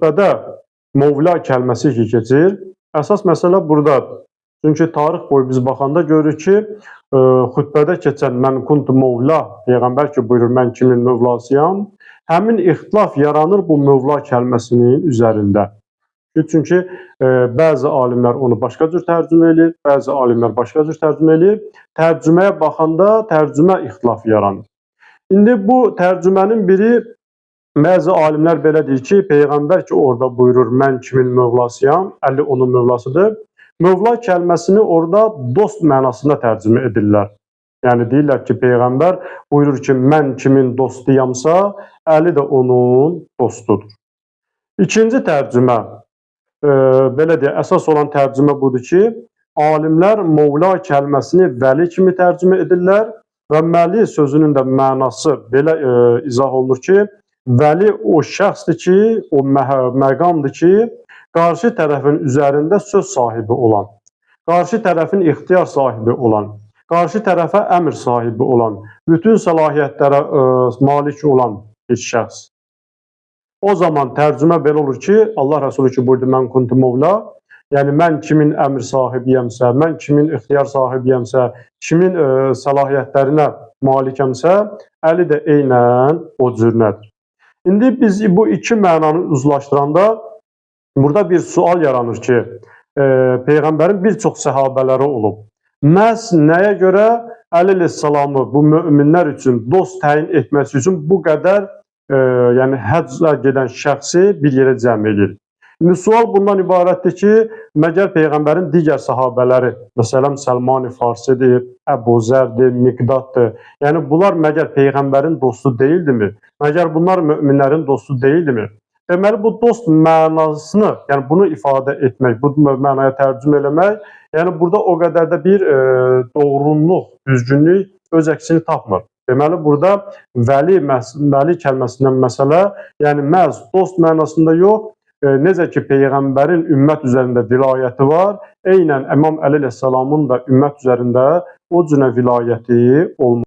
xütbədə Mövla kəlməsi ki keçir, əsas məsələ buradadır. Çünki tarix boyu biz baxanda görürük ki, xütbədə keçən mən kuntu Mövla, Peyğəmbər ki buyurur, mən kimin Mövlasıyam, həmin ixtilaf yaranır bu Mövla kəlməsinin üzərində. Çünki bəzi alimlər onu başqa cür tərcümə edir, bəzi alimlər başqa cür tərcümə edir. Tərcüməyə baxanda tərcümə ixtilaf yaranır. İndi bu tərcümənin biri, bəzi alimlər belə deyir ki, Peyğəmbər ki orada buyurur, mən kimin Mövlasıyam, Əli onun Mövlasıdır. Mövla kəlməsini orada dost mənasında tərcümə edirlər. Yəni deyirlər ki, Peyğəmbər buyurur ki, mən kimin dostuyamsa, Əli də onun dostudur. İkinci tərcümə, belə deyək, əsas olan tərcümə budur ki, alimlər Mövla kəlməsini vəli kimi tərcümə edirlər və məli sözünün də mənası belə izah olunur ki, vəli o şəxsdir ki, o məqamdır ki, qarşı tərəfin üzərində söz sahibi olan, qarşı tərəfin ixtiyar sahibi olan, qarşı tərəfə əmr sahibi olan, bütün səlahiyyətlərə malik olan bir şəxs. O zaman tərcümə belə olur ki, Allah Rəsulü ki buyurdu, mən kuntu Mövla, yəni mən kimin əmr sahibiyəmsə, mən kimin ixtiyar sahibiyəmsə, kimin səlahiyyətlərinə malikəmsə, Əli də eynən o cürnədir. İndi biz bu iki mənanı uzlaşdıranda burada bir sual yaranır ki, Peyğəmbərin bir çox səhabələri olub. Məhz nəyə görə Əli əleyhissalamı bu möminlər üçün dost təyin etməsi üçün bu qədər yəni həccə gedən şəxsi bir yerə cəm edir. İndi sual bundan ibarətdir ki, məgər Peyğəmbərin digər səhabələri, məsələn Səlman-ı Farsidir, Əbu Zərdir, Miqdaddır, yəni bunlar məgər Peyğəmbərin dostu deyildimi? Məgər bunlar möminlərin dostu deyildimi? Deməli, bu dost mənasını, yəni bunu ifadə etmək, bu mənaya tərcümə eləmək, yəni burada o qədər də bir doğruluq, düzgünlük öz əksini tapmır. Deməli, burada vəli kəlməsindən məsələ, yəni məhz dost mənasında yox, necə ki Peyğəmbərin ümmət üzərində vilayəti var, eynən İmam Əli əleyhissalamın da ümmət üzərində o cünə vilayəti olmalıdır.